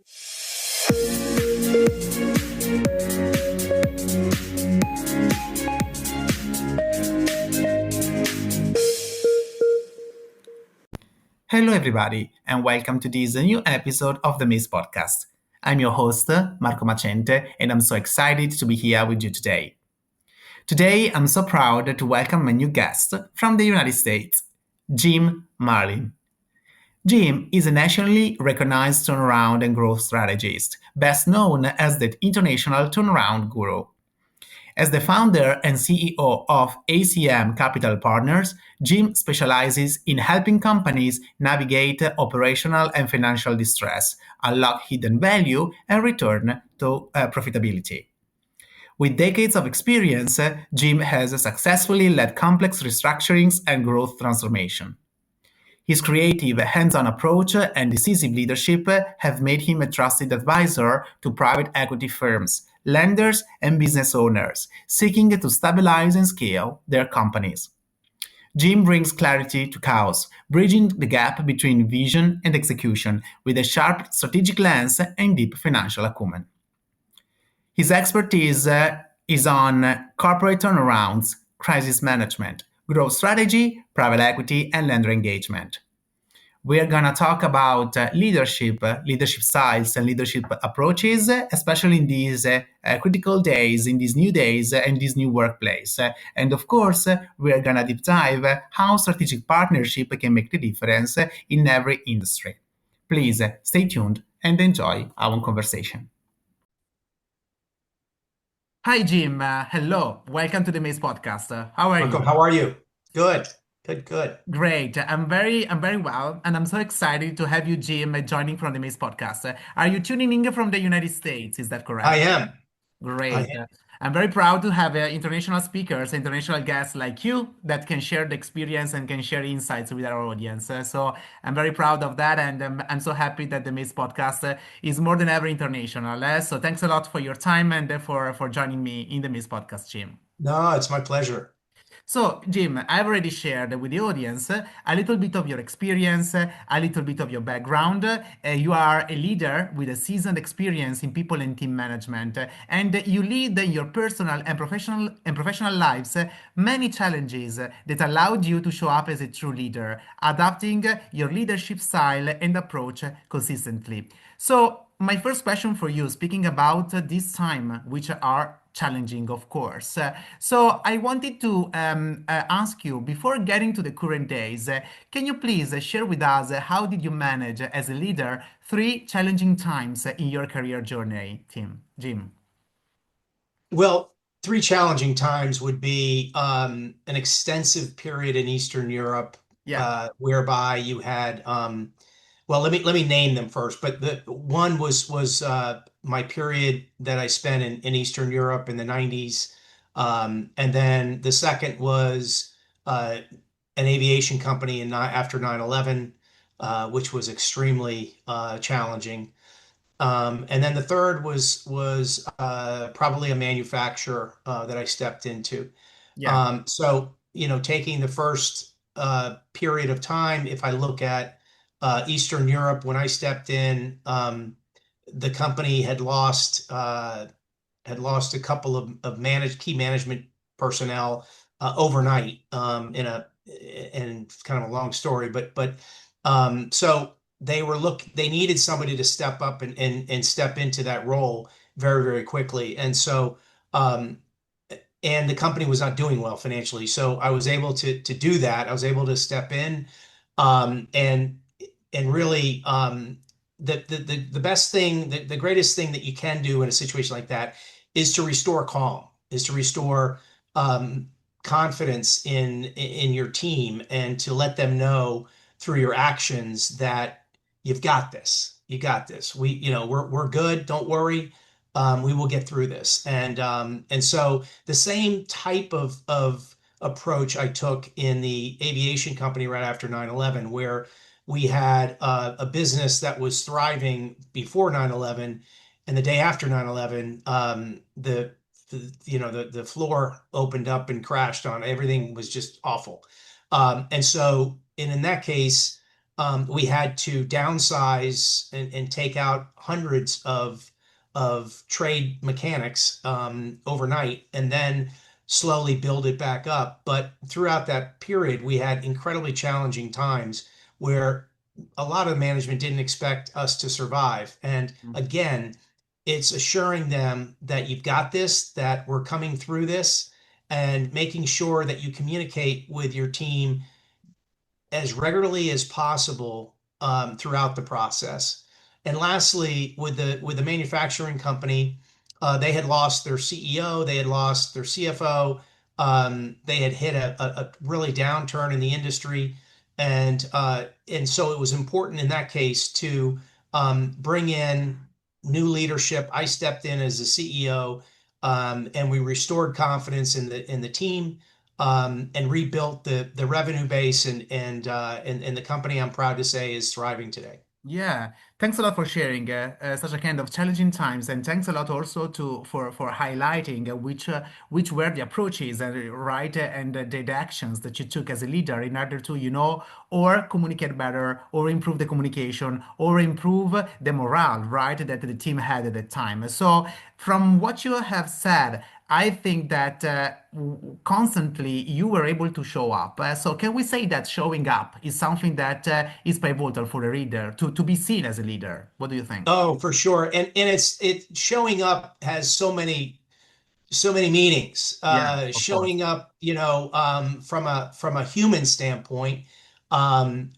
Hello, everybody, and welcome to this new episode of the MACE Podcast. I'm your host, Marco Macente, and I'm so excited to be here with you today. Today, I'm so proud to welcome a new guest from the United States, Jim Marlin. Jim is a nationally recognized turnaround and growth strategist, best known as the International Turnaround Guru. As the founder and CEO of ACM Capital Partners, Jim specializes in helping companies navigate operational and financial distress, unlock hidden value, and return to profitability. With decades of experience, Jim has successfully led complex restructurings and growth transformation. His creative, hands-on approach and decisive leadership have made him a trusted advisor to private equity firms, lenders, and business owners seeking to stabilize and scale their companies. Jim brings clarity to chaos, bridging the gap between vision and execution with a sharp strategic lens and deep financial acumen. His expertise is on corporate turnarounds, crisis management, growth strategy, private equity, and lender engagement. We're going to talk about leadership styles, and leadership approaches, especially in these critical days, in these new days, and this new workplace. And of course, we're going to deep dive how strategic partnership can make the difference in every industry. Please stay tuned and enjoy our conversation. Hi, Jim. Hello. Welcome to the MACE Podcast. How are Marco, you? how are you? Good, good. Great. I'm very well, and I'm so excited to have you, Jim, joining from the MACE Podcast. Are you tuning in from the United States? Is that I correct? am. I Great. am. I'm very proud to have international speakers, international guests like you that can share the experience and can share insights with our audience. So I'm very proud of that, and I'm so happy that the MACE Podcast is more than ever international. So thanks a lot for your time and for joining me in the MACE Podcast, Jim. No, it's my pleasure. So, Jim, I've already shared with the audience a little bit of your experience, a little bit of your background. You are a leader with a seasoned experience in people and team management, and you lead in your personal and professional lives many challenges that allowed you to show up as a true leader, adapting your leadership style and approach consistently. So, my first question for you, speaking about this time, which are challenging, of course. So I wanted to ask you, before getting to the current days, can you please share with us how did you manage as a leader three challenging times in your career journey, Jim? Well, three challenging times would be an extensive period in Eastern Europe, Yeah, whereby you had well, let me name them first. But the one was my period that I spent in Eastern Europe in the 90s. And then the second was an aviation company after 9/11, which was extremely challenging. And then the third was probably a manufacturer that I stepped into. yeah, So, taking the first period of time, if I look at Eastern Europe, when I stepped in, the company had lost a couple of key management personnel overnight, and it's kind of a long story, so they needed somebody to step up and step into that role very, very quickly. And the company was not doing well financially. So I was able to do that. I was able to step in, and really, the best thing, the greatest thing that you can do in a situation like that is to restore calm, is to restore confidence in your team, and to let them know through your actions that you've got this. You got this. We're good. Don't worry. We will get through this. And so the same type of approach I took in the aviation company right after 9/11, where we had a business that was thriving before 9/11, and the day after 9/11, the floor opened up and crashed on everything. Was just awful. And so in that case, we had to downsize and take out hundreds of trade mechanics overnight, and then slowly build it back up. But throughout that period, we had incredibly challenging times where a lot of management didn't expect us to survive. And again, it's assuring them that you've got this, that we're coming through this, and making sure that you communicate with your team as regularly as possible throughout the process. And lastly, with the manufacturing company, they had lost their CEO, they had lost their CFO, they had hit a really downturn in the industry, and so it was important in that case to bring in new leadership. I stepped in as the CEO, and we restored confidence in the team, and rebuilt the revenue base, and the company, I'm proud to say, is thriving today. Yeah, thanks a lot for sharing such a kind of challenging times, and thanks a lot also to for highlighting which were the approaches right and the actions that you took as a leader in order to or communicate better, or improve the communication, or improve the morale right that the team had at the time. So from what you have said, I think that constantly you were able to show up. So can we say that showing up is something that is pivotal for a leader to be seen as a leader? What do you think? Oh, for sure. And it showing up has so many meanings. Yeah, of course. Showing up, from a human standpoint,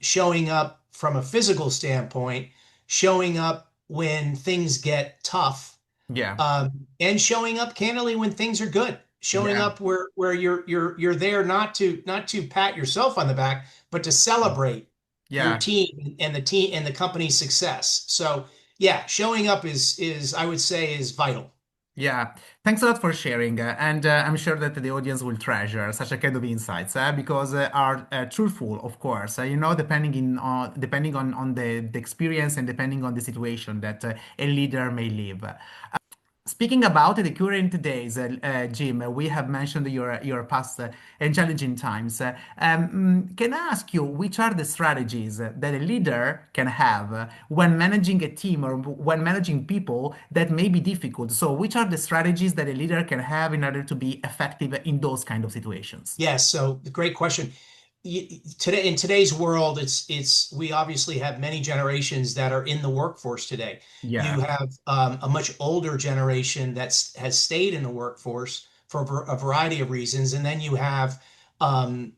showing up from a physical standpoint, showing up when things get tough, Yeah, and showing up candidly when things are good. Showing yeah, up where you're there not to pat yourself on the back, but to celebrate your yeah. team and the team and the company's success. So yeah, showing up is I would say is vital. Yeah, thanks a lot for sharing, and I'm sure that the audience will treasure such a kind of insights because are truthful, of course. Depending on the experience and depending on the situation that a leader may live. Speaking about the current days, Jim, we have mentioned your past and challenging times. Can I ask you which are the strategies that a leader can have when managing a team or when managing people that may be difficult? So, which are the strategies that a leader can have in order to be effective in those kind of situations? Yes, so great question. Today, in today's world, it's we obviously have many generations that are in the workforce today. You Yeah, have a much older generation has stayed in the workforce for a variety of reasons, and then you have um,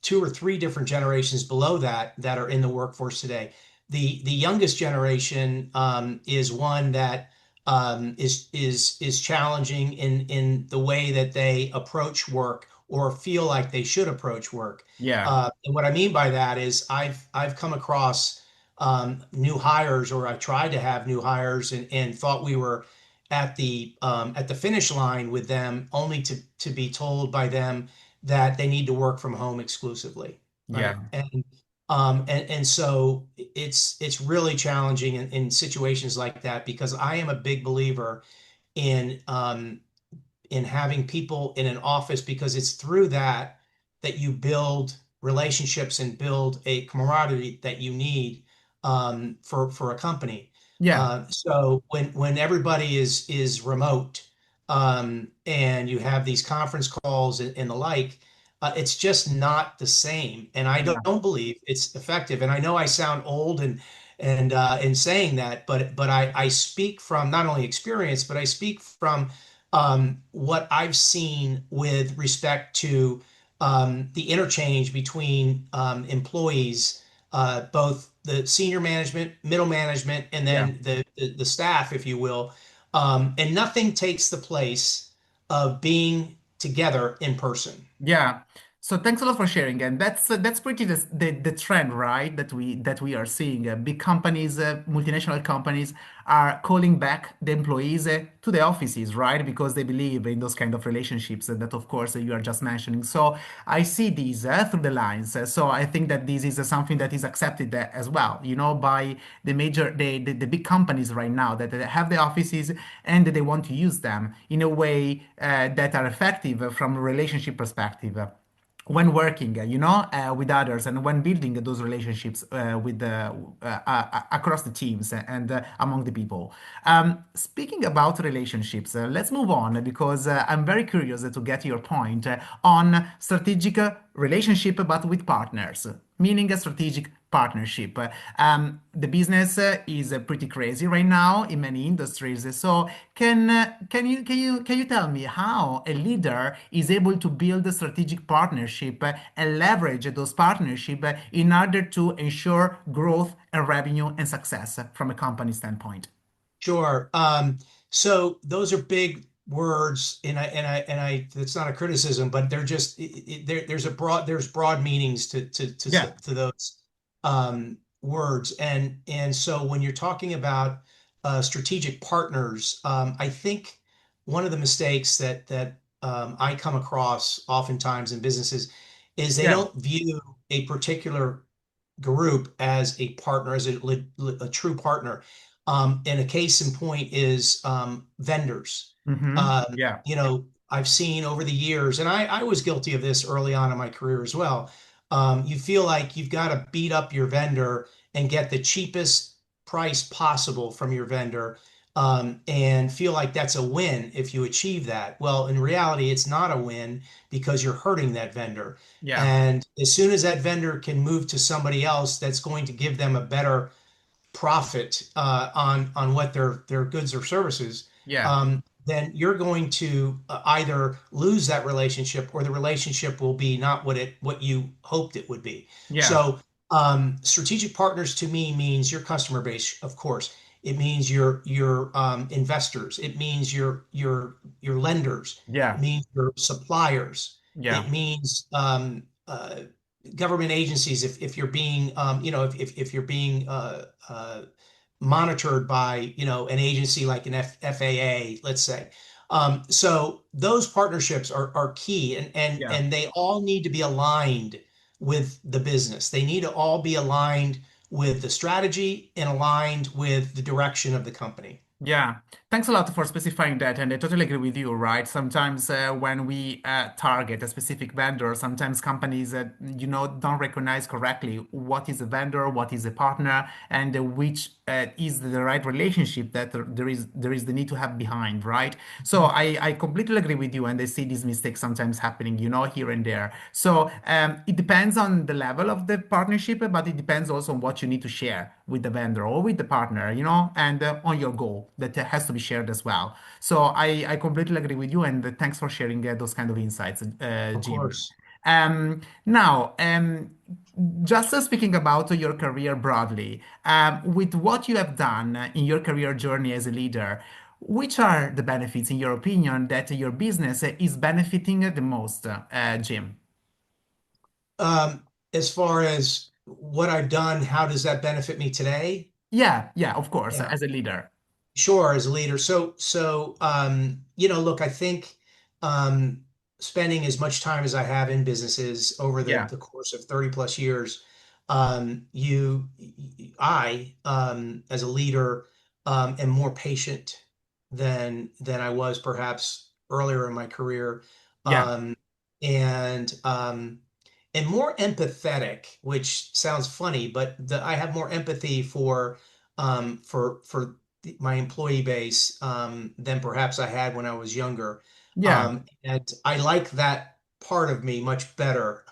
two or three different generations below that are in the workforce today. The youngest generation is one that is challenging in the way that they approach work or feel like they should approach work. yeah, And what I mean by that is I've come across new hires, or I tried to have new hires, and thought we were at the finish line with them, only to be told by them that they need to work from home exclusively, yeah, right? And so it's really challenging in situations like that, because I am a big believer in having people in an office, because it's through that you build relationships and build a camaraderie that you need for a company. yeah, So when everybody is remote, and you have these conference calls and the like, it's just not the same. And I yeah, don't believe it's effective. And I know I sound old and in saying that, but I speak from not only experience, but I speak from what I've seen with respect to the interchange between employees, both the senior management, middle management, and yeah. then the staff, if you will. And nothing takes the place of being together in person. Yeah. So thanks a lot for sharing, and that's pretty the trend, right? That we are seeing. Big companies, multinational companies, are calling back the employees to the offices, right? Because they believe in those kind of relationships that, of course, you are just mentioning. So I see these through the lines. So I think that this is something that is accepted as well, by the big companies right now that have the offices and they want to use them in a way that are effective from a relationship perspective. when working, with others and when building those relationships across the teams and among the people. Speaking about relationships, let's move on because I'm very curious to get your point on strategic relationship, but with partners, meaning a strategic partnership. The business is pretty crazy right now in many industries. So can you tell me how a leader is able to build a strategic partnership and leverage those partnership in order to ensure growth and revenue and success from a company standpoint? Sure. So those are big words, and I, it's not a criticism, but they're just there's broad meanings Yeah. to those words, and so when you're talking about strategic partners, I think one of the mistakes that I come across oftentimes in businesses is they Yeah. don't view a particular group as a partner, as a true partner. And a case in point is vendors. Hmm. Um, Yeah. I've seen over the years, and I was guilty of this early on in my career as well. You feel like you've got to beat up your vendor and get the cheapest price possible from your vendor, and feel like that's a win if you achieve that. Well, in reality, it's not a win because you're hurting that vendor. Yeah. And as soon as that vendor can move to somebody else that's going to give them a better profit on what their goods or services, Yeah. then you're going to either lose that relationship or the relationship will be not what you hoped it would be. Yeah. So strategic partners to me means your customer base, of course. It means your investors. It means your lenders. It Yeah. means your suppliers. Yeah. It means government agencies if you're being if you're being monitored by an agency like an FAA, let's say. So those partnerships are key, Yeah. and they all need to be aligned with the business. They need to all be aligned with the strategy and aligned with the direction of the company. Yeah, thanks a lot for specifying that, and I totally agree with you, right? Sometimes when we target a specific vendor, sometimes companies, don't recognize correctly what is a vendor, what is a partner, and which is the right relationship that there is the need to have behind, right? So I completely agree with you, and I see these mistakes sometimes happening, here and there. So it depends on the level of the partnership, but it depends also on what you need to share with the vendor or with the partner, and on your goal that has to be shared as well. So I completely agree with you, and thanks for sharing those kind of insights, Of Jim. course. Now, just speaking about your career broadly, with what you have done in your career journey as a leader, which are the benefits, in your opinion, that your business is benefiting the most, Jim? Um, as far as what I've done, how does that benefit me today? Yeah, yeah, of course, Yeah. as a leader. Sure, as a leader. Look, I think um, spending as much time as I have in businesses over the, Yeah, the course of 30 plus years, as a leader, am more patient than I was perhaps earlier in my career, yeah, um, and and more empathetic, which sounds funny, but I have more empathy for my employee base than perhaps I had when I was younger. yeah. And I like that part of me much better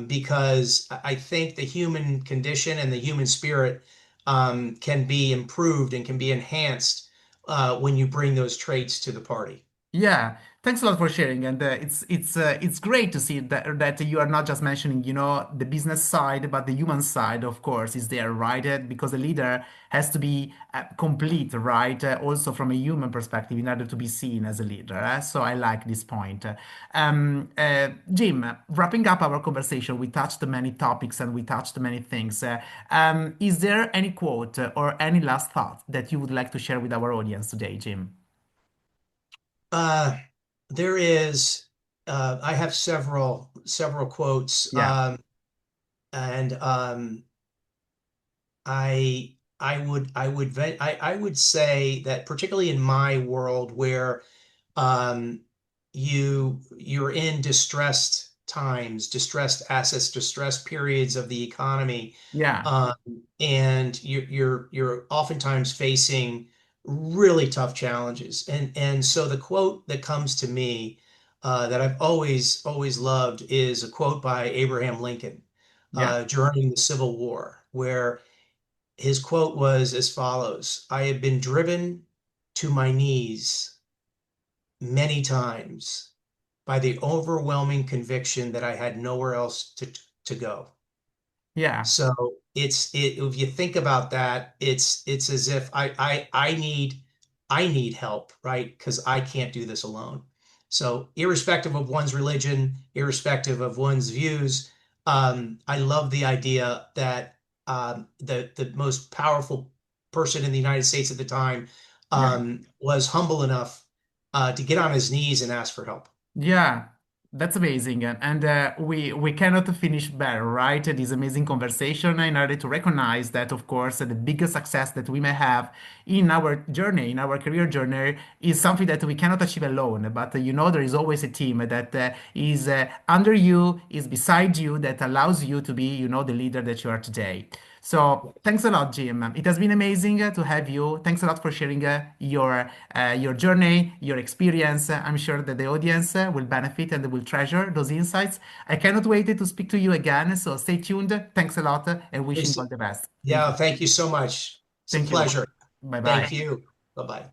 because I think the human condition and the human spirit can be improved and can be enhanced when you bring those traits to the party. Yeah, thanks a lot for sharing, and it's great to see that you are not just mentioning, the business side, but the human side, of course, is there, right? Because a leader has to be complete, right? Also from a human perspective, in order to be seen as a leader. So I like this point. Jim, wrapping up our conversation, we touched many topics and we touched many things. Is there any quote or any last thought that you would like to share with our audience today, Jim? Uh, there is, I have several quotes, Yeah, and I would say that particularly in my world where um, you're in distressed times, distressed assets, distressed periods of the economy, Yeah. um, and you're oftentimes facing really tough challenges. And so the quote that comes to me that I've always loved is a quote by Abraham Lincoln Yeah. during the Civil War, where his quote was as follows: "I have been driven to my knees many times by the overwhelming conviction that I had nowhere else to go." Yeah. So if you think about that, it's as if I need help, right? Because I can't do this alone. So irrespective of one's religion, irrespective of one's views, I love the idea that the most powerful person in the United States at the time Yeah. was humble enough to get on his knees and ask for help. Yeah, that's amazing. And we cannot finish better, right? This amazing conversation in order to recognize that, of course, the biggest success that we may have in our journey, in our career journey, is something that we cannot achieve alone. But there is always a team that is under you, is beside you, that allows you to be, the leader that you are today. So thanks a lot, Jim. It has been amazing to have you. Thanks a lot for sharing your journey, your experience. I'm sure that the audience will benefit and will treasure those insights. I cannot wait to speak to you again. So stay tuned. Thanks a lot and wishing you all the best. Thank Yeah, you. thank you so much. It's a Thank you. pleasure. Bye Thank bye. you. Bye-bye.